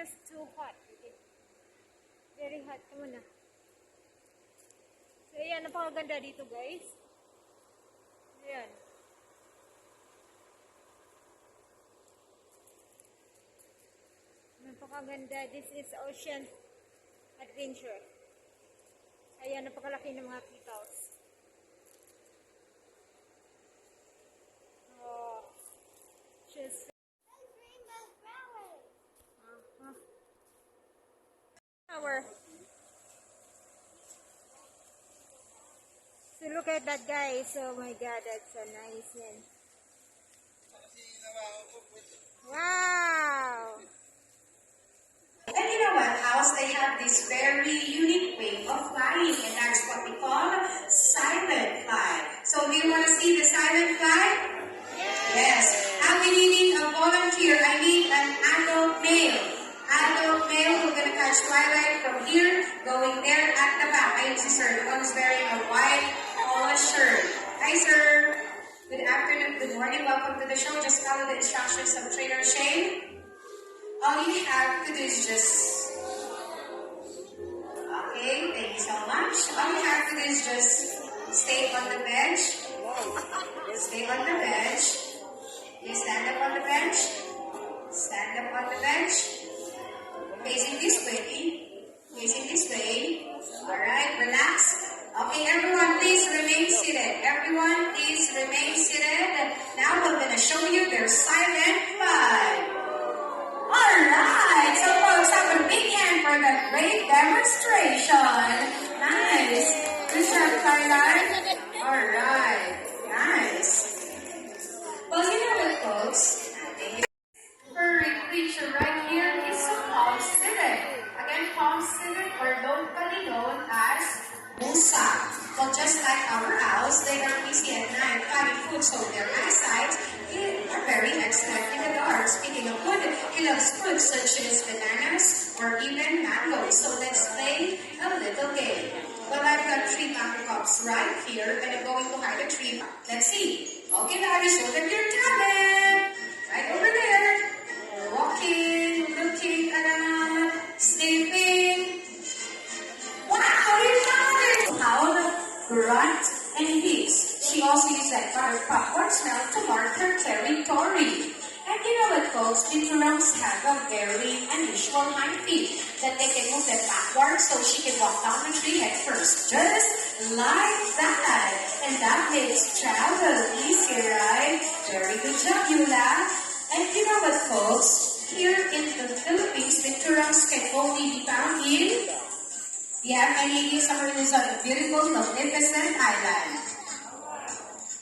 just too hot. Very hot. Come on na. So, ayan. Napakaganda dito, guys. Ayan. Napakaganda. This is Ocean Adventure. Ayan, napakalaki ng mga peacocks. Oh, just flower. So look at that, guys. Oh my God, that's so nice, man. Wow. And you know what else? They have this very unique way of flying, and that's what we call silent fly. So do you want to see the silent fly? Yes. I'll be needing a volunteer. I need an adult male. Adult male who's going to catch twilight from here, going there at the back. I see sir. The one who's wearing a white polo shirt. Hi, sir. Good afternoon. Good morning. Welcome to the show. Just follow the instructions of Trainer Shane. All you have to do is just, okay, thank you so much. All you have to do is just stay on the bench. Stay on the bench. You stand up on the bench. Stand up on the bench. Facing this way. Facing this way. Alright, relax. Okay, everyone, please remain seated. Everyone, please remain seated. Now we're going to show you their silent fly. Alright, so folks, have a big hand for that great demonstration. Nice. Good job, Twilight. Alright, nice. Well, you know what, folks? Furry creature right here is a palm-seated. Again, palm-seated or locally known as musa. Well, just like our owls, they are busy at night finding food, so their eyesight are very excellent in the dark. Speaking of food, he loves fruit such as bananas or even mangoes. So let's play a little game. Well, I've got 3 mango cups right here, and I'm going to hide a tree. Let's see. Okay, Daddy, show them your talent. Right over there. Walking, looking around, sleeping. Wow, you found it! Howl, grunt, and hiss. She also used that butter popcorn smell to mark her territory. And you know what, folks? Bitterums have a very unusual hind feet that they can move them backwards so she can walk down the tree head first. Just like that. And that makes travel easier, right? Very good job, Eula. And you know what, folks? Here in the Philippines, bitterums can only be found in... Yeah, many of you summer is on a beautiful, magnificent island.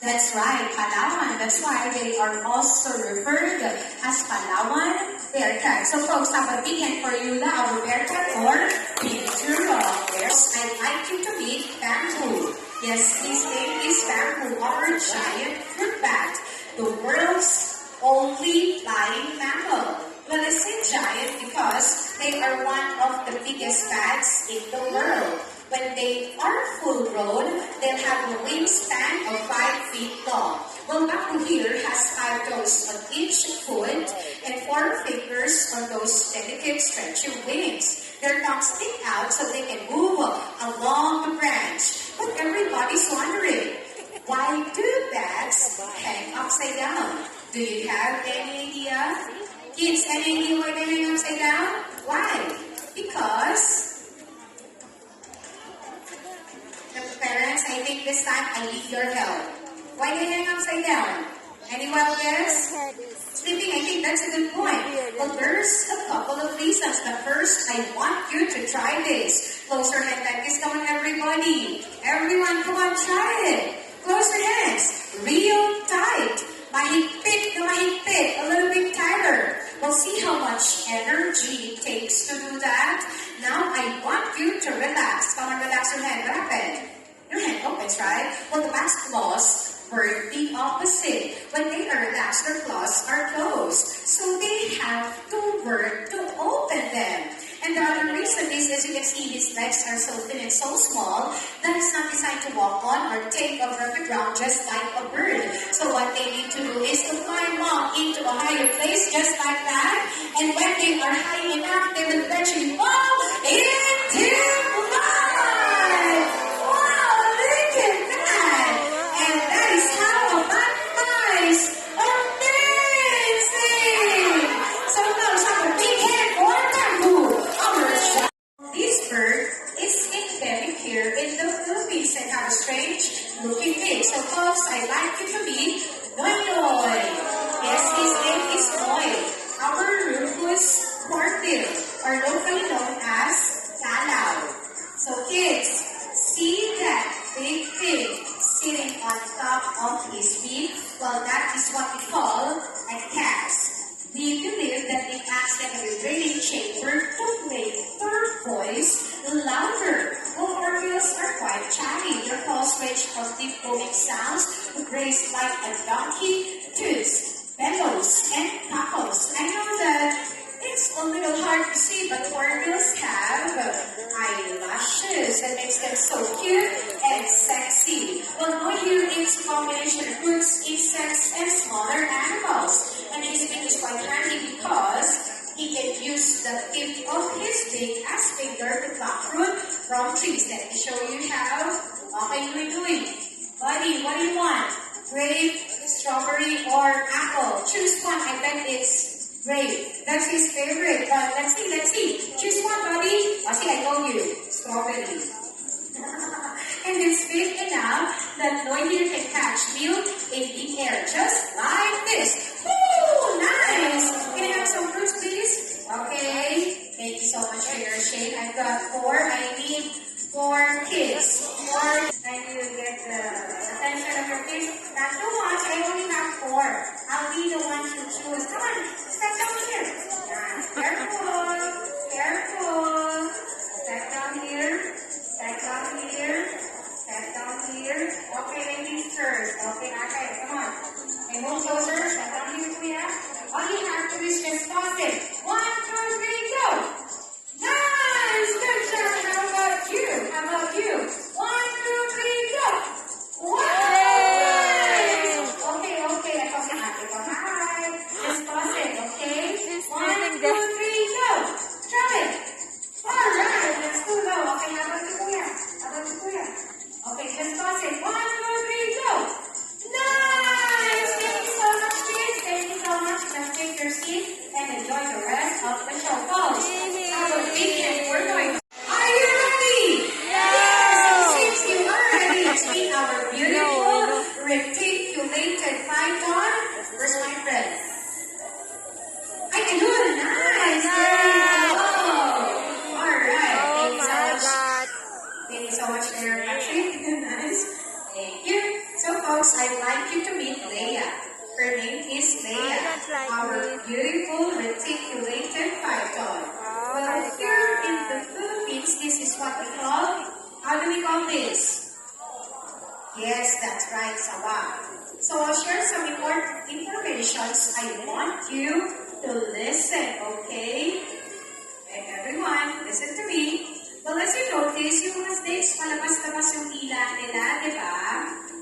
That's right, Palawan. That's why they are also referred as Palawan bear cat. So folks, have a big hand for you, our bear cat or bitterum. I'd like you to meet Bamboo. Yes, his name is Bamboo, our giant fruit bat, the world's only flying mammal. Well, I say giant because they are one of the biggest bats in the world. When they are full grown, they'll have a wingspan of 5 feet long. Well, Bamboo here has 5 toes on each foot and 4 fingers on those delicate stretchy wings. Their tongues stick out so they can move along the branch. But everybody's wondering, why do bats hang upside down? Do you have any idea? Kids, any idea why they hang upside down? Why? Because the parents, I think this time I need your help. Why they hang upside down? Any wild guess? Sleeping, I think that's a good point. Well, there's a couple of reasons. But first, I want you to try this. Close your hand like this. Come on, everybody. Everyone, come on, try it. Close your hands. Real tight. Mahigpit na mahigpit. A little bit tighter. Well, see how much energy it takes to do that? Now, I want you to relax. Come on, relax your hand. What happened? Your hand opens, right? Well, the back's claws were the opposite. When they are relaxed, their claws are closed. So they have to work to open them. And the other reason is, as you can see, his legs are so thin and so small that it's not designed to walk on or take over the ground just like a bird. So what they need to do is to climb up into a higher place just like that And when they are high enough, they will eventually fall into life. Wow, look at that. And that is how a butterflies amazing. So now, have a big head for bamboo. This bird is endemic here in the Philippines and have a strange looking face. So folks, I'd like you to meet Noy Noy. Yes, his name is Noy. Our rufous hornbill, or locally known as Talaw. So kids, see that big thing sitting on top of his beak? Well, that is what we call a cast. We believe that it acts like a vibrating chamber to make their voice louder. Well, hornbills are quite chatty. Their calls range from deep booming sounds to grace like a donkey, toots, bellows, and cackles. I know that it's a little hard to see, but hornbills have eyelashes that makes them so cute and sexy. Well, Noy here is a combination of fruits, insects, and smaller animals. And his beak is quite handy because he can use the tip of his beak as finger to pluck fruit from trees. Let me show you how. What are you doing? Buddy, what do you want? Grape, strawberry, or apple? Choose one. I bet it's grape. That's his favorite. But let's see. Choose one, buddy. See, I told you. Strawberry. And it's big enough that Noy here can catch milk in the air, just like this. Woo! Nice! Can I have some fruits, please? Okay. Thank you so much for your shade. I've got 4. I need 4 kids. 4. I need to get the attention of your kids. Not too much. I only have 4. I'll be the one to choose. Come on. Step down here. Careful. Careful. Step down here. Step down here. Step down here. Okay, ladies first. Okay, okay, come on. Okay, move closer. Step down here, Kuya. All you have to do is just pause it. 1, 2, 3, go. Nice! Good job. How about you? How about you? 1, 2, 3, go. Wow! Nice! Okay, okay. I come hi. Just pause it, okay? 1, 2, 3, go. Drop it. Alright, let's go now. Okay, how about you, Kuya? How about you, Kuya? Okay, just pause it. 1, 2, 3, go. Nice! Thank you so much, kids. Thank you so much. Just take your seat and enjoy the rest of the show. Folks, have a weekend. We're going. Are you ready? Yes! Since you are ready, let's meet our beautiful reticulated python. Where's my friend? I can do it. Nice! There you go. Alright. Thank you so much. Thank you so much for your reaction. Nice. Thank you. So folks, I'd like you to meet Leia. Her name is Leia, our beautiful reticulated python. Well, here in the Philippines, this is what we call, how do we call this? Yes, that's right, sawa. So I'll share some important information. I want you to listen, okay? And everyone, listen to me. Well, as you notice, yung mga snakes, palabas-labas yung ila nila, di ba?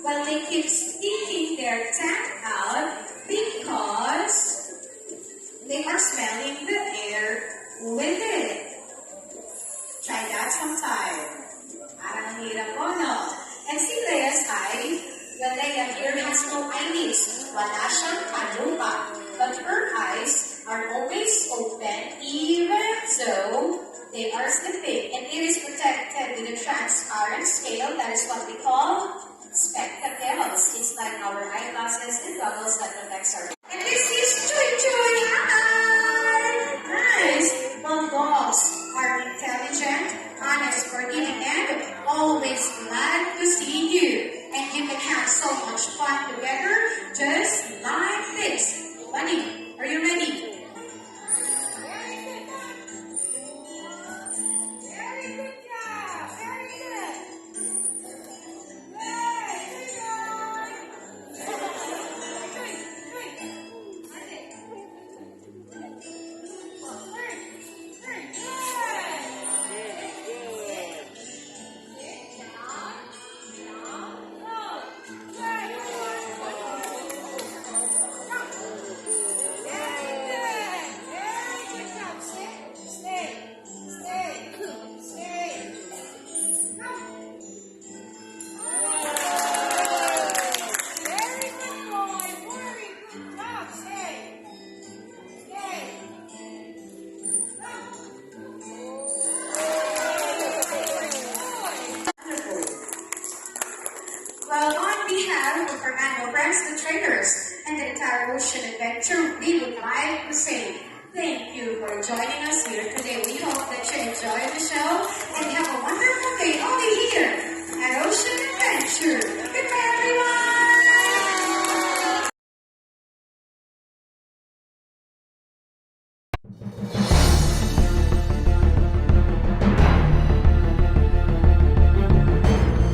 Well, they keep sticking their tongue out because they are smelling the air with it. Try that sometime. Parang ang hirap ko, no? And see Leia's eye. Well, Leia here has no eyelids. Wala siyang kalupa. But her eyes are always open, even though they are sleeping. And it is protected with a transparent scale. That is what we call spectacles. It's like our eyeglasses and goggles that protects our. And this is Chuy Chuy. Hi! Nice. Well, dogs are intelligent, honest, forgiving, and always glad to see you. And you can have so much fun together, just like this. Bunny, are you ready? behalf of Fernando Brands, the traders, and the entire Ocean Adventure, we would like to say thank you for joining us here today. We hope that you enjoy the show and have a wonderful day only here at Ocean Adventure. Goodbye, everyone!